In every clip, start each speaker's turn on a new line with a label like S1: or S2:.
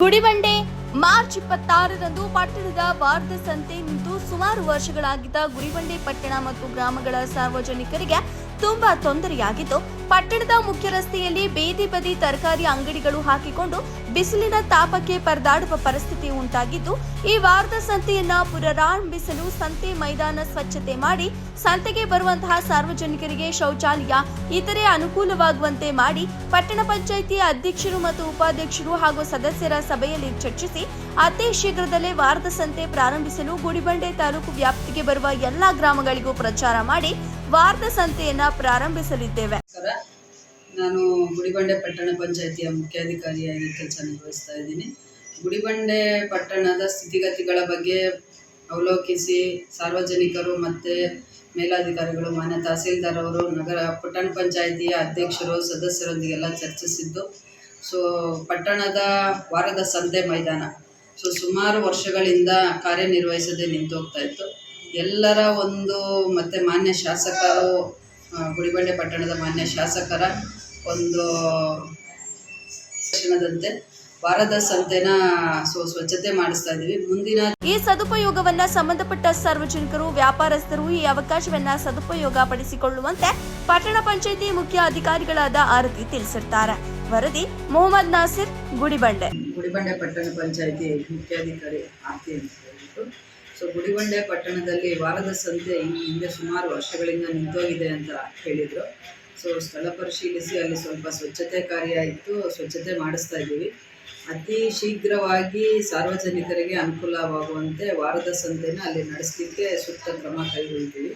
S1: Gudibande March 26ರಂದು ಪಟ್ಟಣದ ವಾರದ ಸಂತೆ ನಿಂತು ಸುಮಾರು ವರ್ಷಗಳಾಗಿದ್ದ ಗುಡಿಬಂಡೆ ಪಟ್ಟಣ ಮತ್ತು ಗ್ರಾಮಗಳ ಸಾರ್ವಜನಿಕರಿಗೆ ತುಂಬಾ ತೊಂದರೆಯಾಗಿದ್ದು, ಪಟ್ಟಣದ ಮುಖ್ಯ ರಸ್ತೆಯಲ್ಲಿ ಬೇದಿ ಬದಿ ತರಕಾರಿ ಅಂಗಡಿಗಳು ಹಾಕಿಕೊಂಡು ಬಿಸಿಲಿನ ತಾಪಕ್ಕೆ ಪರದಾಡುವ ಪರಿಸ್ಥಿತಿ ಉಂಟಾಗಿದ್ದು, ಈ ವಾರದ ಸಂತೆಯನ್ನ ಪುನರಾರಂಭಿಸಲು ಸಂತೆ ಮೈದಾನ ಸ್ವಚ್ಛತೆ ಮಾಡಿ ಸಂತೆಗೆ ಬರುವಂತಹ ಸಾರ್ವಜನಿಕರಿಗೆ ಶೌಚಾಲಯ ಇತರೆ ಅನುಕೂಲವಾಗುವಂತೆ ಮಾಡಿ ಪಟ್ಟಣ ಪಂಚಾಯಿತಿ ಅಧ್ಯಕ್ಷರು ಮತ್ತು ಉಪಾಧ್ಯಕ್ಷರು ಹಾಗೂ ಸದಸ್ಯರ ಸಭೆಯಲ್ಲಿ ಚರ್ಚಿಸಿ ಅತಿ ಶೀಘ್ರದಲ್ಲೇ ವಾರದ ಸಂತೆ ಪ್ರಾರಂಭಿಸಲು ಗುಡಿಬಂಡೆ ತಾಲೂಕು ವ್ಯಾಪ್ತಿಗೆ ಬರುವ ಎಲ್ಲಾ ಗ್ರಾಮಗಳಿಗೂ ಪ್ರಚಾರ ಮಾಡಿ ವಾರದ ಸಂತೆಯನ್ನ ಪ್ರಾರಂಭಿಸಲಿದ್ದೇವೆ.
S2: ನಾನು ಗುಡಿಬಂಡೆ ಪಟ್ಟಣ ಪಂಚಾಯಿತಿಯ ಮುಖ್ಯಾಧಿಕಾರಿಯಾಗಿ ಕೆಲಸ ನಿರ್ವಹಿಸ್ತಾ ಇದ್ದೀನಿ. ಗುಡಿಬಂಡೆ ಪಟ್ಟಣದ ಸ್ಥಿತಿಗತಿಗಳ ಬಗ್ಗೆ ಅವಲೋಕಿಸಿ ಸಾರ್ವಜನಿಕರು ಮತ್ತು ಮೇಲಾಧಿಕಾರಿಗಳು, ಮಾನ್ಯ ತಹಸೀಲ್ದಾರ್ ಅವರು, ನಗರ ಪಟ್ಟಣ ಪಂಚಾಯಿತಿಯ ಅಧ್ಯಕ್ಷರು, ಸದಸ್ಯರೊಂದಿಗೆಲ್ಲ ಚರ್ಚಿಸಿದ್ದು, ಪಟ್ಟಣದ ವಾರದ ಸಂತೆ ಮೈದಾನ ಸುಮಾರು ವರ್ಷಗಳಿಂದ ಕಾರ್ಯನಿರ್ವಹಿಸದೆ ನಿಂತು ಹೋಗ್ತಾ ಇತ್ತು. ಎಲ್ಲರ ಮತ್ತು ಮಾನ್ಯ ಶಾಸಕರು, ಗುಡಿಬಂಡೆ ಪಟ್ಟಣದ ಮಾನ್ಯ ಶಾಸಕರ ಒಂದು ದರ್ಶನದಂತೆ ವಾರದ ಸಂತೆನ ಸ್ವಚ್ಛತೆ ಮಾಡಿಸ್ತಾ ಇದ್ದೀವಿ. ಮುಂದಿನ
S1: ಈ ಸದುಪಯೋಗವನ್ನ ಸಂಬಂಧಪಟ್ಟ ಸಾರ್ವಜನಿಕರು, ವ್ಯಾಪಾರಸ್ಥರು ಈ ಅವಕಾಶವನ್ನ ಸದುಪಯೋಗ ಪಡಿಸಿಕೊಳ್ಳುವಂತೆ ಪಟ್ಟಣ ಪಂಚಾಯಿತಿ ಮುಖ್ಯ ಅಧಿಕಾರಿಗಳಾದ ಆರತಿ ತಿಳಿಸಿರ್ತಾರೆ. ವರದಿ ಮೊಹಮ್ಮದ್ ನಾಸಿರ್, ಗುಡಿಬಂಡೆ
S2: ಪಟ್ಟಣ ಪಂಚಾಯಿತಿ ಮುಖ್ಯಾಧಿಕಾರಿ ಆರತಿ ಅಂತ ಹೇಳ್ಬಿಟ್ಟು. ಗುಡಿಬಂಡೆ ಪಟ್ಟಣದಲ್ಲಿ ವಾರದ ಸಂತೆ ಈ ಹಿಂದೆ ಸುಮಾರು ವರ್ಷಗಳಿಂದ ನಿಂತೋಗಿದೆ ಅಂತ ಹೇಳಿದರು. ಸ್ಥಳ ಪರಿಶೀಲಿಸಿ ಅಲ್ಲಿ ಸ್ವಲ್ಪ ಸ್ವಚ್ಛತೆ ಕಾರ್ಯ ಇತ್ತು, ಸ್ವಚ್ಛತೆ ಮಾಡಿಸ್ತಾ ಇದ್ದೀವಿ. ಅತಿ ಶೀಘ್ರವಾಗಿ ಸಾರ್ವಜನಿಕರಿಗೆ ಅನುಕೂಲವಾಗುವಂತೆ ವಾರದ ಸಂತೆನ ಅಲ್ಲಿ ನಡೆಸಲಿಕ್ಕೆ ಸೂಕ್ತ ಕ್ರಮ ಕೈಗೊಳ್ತೀವಿ.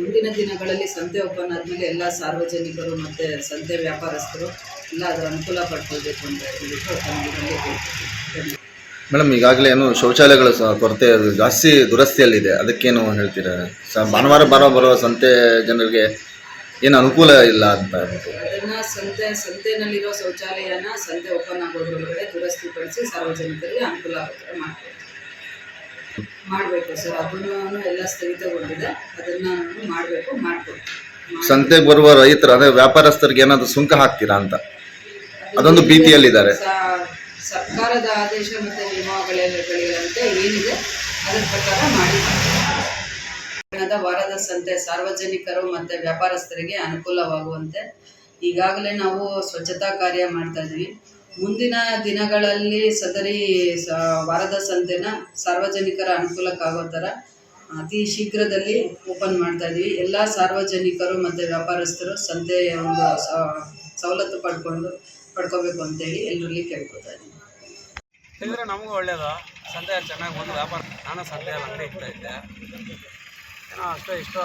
S2: ಮುಂದಿನ ದಿನಗಳಲ್ಲಿ ಸಂತೆ ಓಪನ್ ಆದಮೇಲೆ ಎಲ್ಲ ಸಾರ್ವಜನಿಕರು ಮತ್ತು ಸಂತೆ ವ್ಯಾಪಾರಸ್ಥರು ಎಲ್ಲ ಅದರ ಅನುಕೂಲ ಪಡ್ಕೊಳ್ಬೇಕು ಅಂತ ಹೇಳ್ಬಿಟ್ಟು
S3: ಮೇಡಮ್, ಈಗಾಗಲೇ ಏನು ಶೌಚಾಲಯಗಳ ಕೊರತೆ ಜಾಸ್ತಿ ದುರಸ್ತಿಯಲ್ಲಿದೆ, ಅದಕ್ಕೇನು ಹೇಳ್ತೀರಾ? ಭಾನುವಾರ ಬರೋ ಸಂತೆ ಜನರಿಗೆ ಏನು ಅನುಕೂಲ ಇಲ್ಲ ಅಂತ
S2: ಅದನ್ನು ಸಂತೆನಲ್ಲಿರೋ ಶೌಚಾಲಯನ ಸಂತೆ ಓಪನ್ ಆಗೋದ್ರೊಳಗಡೆ ದುರಸ್ತಿಪಡಿಸಿ ಸಾರ್ವಜನಿಕರಿಗೆ ಅನುಕೂಲ ಆಗೋ ಮಾಡಬೇಕು ಸರ್. ಅದನ್ನು ಎಲ್ಲ ಸ್ಥಗಿತಗೊಂಡಿದೆ, ಅದನ್ನು ಮಾಡ್ಕೊಡ್ತೀವಿ.
S3: ಸಂತೆಗೆ ಬರುವ ರೈತರು, ಅದೇ ವ್ಯಾಪಾರಸ್ಥರಿಗೆ ಏನಾದರೂ ಸುಂಕ ಹಾಕ್ತೀರಾ ಅಂತ ಅದೊಂದು ಭೀತಿಯಲ್ಲಿದ್ದಾರೆ.
S2: ಸರ್ಕಾರದ ಆದೇಶ ಮತ್ತು ನಿಯಮಾವಳಿಗಳಂತೆ ಏನಿದೆ ಅದರ ಪ್ರಕಾರ ಮಾಡಿ. ವಾರದ ಸಂತೆ ಸಾರ್ವಜನಿಕರು ಮತ್ತು ವ್ಯಾಪಾರಸ್ಥರಿಗೆ ಅನುಕೂಲವಾಗುವಂತೆ ಈಗಾಗಲೇ ನಾವು ಸ್ವಚ್ಛತಾ ಕಾರ್ಯ ಮಾಡ್ತಾ ಇದ್ದೀವಿ. ಮುಂದಿನ ದಿನಗಳಲ್ಲಿ ಸದರಿ ವಾರದ ಸಂತೆನ ಸಾರ್ವಜನಿಕರ ಅನುಕೂಲಕ್ಕಾಗೋ ಥರ ಅತಿ ಶೀಘ್ರದಲ್ಲಿ ಓಪನ್ ಮಾಡ್ತಾ ಇದ್ದೀವಿ. ಎಲ್ಲ ಸಾರ್ವಜನಿಕರು ಮತ್ತು ವ್ಯಾಪಾರಸ್ಥರು ಸಂತೆಯ ಒಂದು ಸವಲತ್ತು ಪಡ್ಕೋಬೇಕು ಅಂತೇಳಿ ಎಲ್ಲರಲ್ಲಿ ಕೇಳ್ಕೊತಾ ಇದ್ದೀವಿ.
S4: ಇದ್ರೆ ನಮಗೂ ಒಳ್ಳೆಯದು. ಸಂತೆ ಚೆನ್ನಾಗಿ ಒಂದು ವ್ಯಾಪಾರ. ನಾನು ಸಂತೆಯಲ್ಲಿ ಅಂಗಡಿ ಇಡ್ತಾ ಇದ್ದೆ. ಏನೋ ಅಷ್ಟೋ ಇಷ್ಟೋ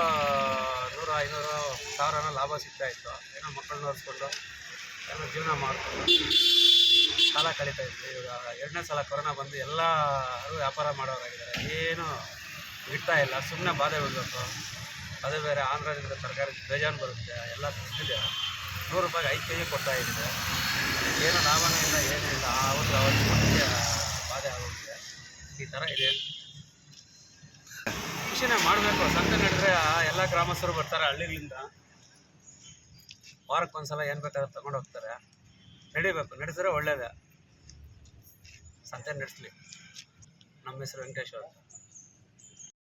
S4: 100, 500, 1000 ಲಾಭ ಸಿಗ್ತಾಯಿತ್ತು. ಏನೋ ಮಕ್ಕಳನ್ನ ಓದಿಸ್ಕೊಂಡು ಏನೋ ಜೀವನ ಮಾಡಿಕೊಂಡು ಕಾಲ ಕಳೀತಾ ಇದ್ವಿ. ಇವಾಗ 2ನೇ ಸಲ ಕೊರೋನಾ ಬಂದು ಎಲ್ಲರೂ ವ್ಯಾಪಾರ ಮಾಡೋರಾಗಿದ್ದಾರೆ. ಏನು ಬಿಡ್ತಾ ಇಲ್ಲ, ಸುಮ್ಮನೆ ಬಾಧೆ ಬಿಡಬೇಕು. ಅದೇ ಬೇರೆ ಆಂಧ್ರದಿಂದ ತರಕಾರಿ ಬೇಜಾನು ಬರುತ್ತೆ, ಎಲ್ಲ ಸಿಗ್ತಿದೆ. 100 ರೂಪಾಯಿಗೆ 5 kg ಕೊಡ್ತಾ ಇದ್ದೆ. ಏನು ಲಾಭನೇ ಇಲ್ಲ, ಏನೂ ಇಲ್ಲ. ಅವತ್ತು ಮಟ್ಟಿಗೆ ಬಾಧೆ ಆಗೋಗಿದೆ. ಈ ಥರ ಇದೆ. ಖುಷಿನೇ ಮಾಡಬೇಕು. ಸಂತೆ ನಡೆದ್ರೆ ಎಲ್ಲ ಗ್ರಾಮಸ್ಥರು ಬರ್ತಾರೆ ಹಳ್ಳಿಗಳಿಂದ. ವಾರಕ್ಕೊಂದ್ಸಲ ಏನು ಬೇಕಾದ್ರೂ ತಗೊಂಡು ಹೋಗ್ತಾರೆ. ನಡಿಬೇಕು, ನಡೆಸಿದ್ರೆ ಒಳ್ಳೆಯದೇ. ಸಂತೆ ನಡೆಸಲಿ. ನಮ್ಮ ಹೆಸರು ವೆಂಕಟೇಶ್ವರ.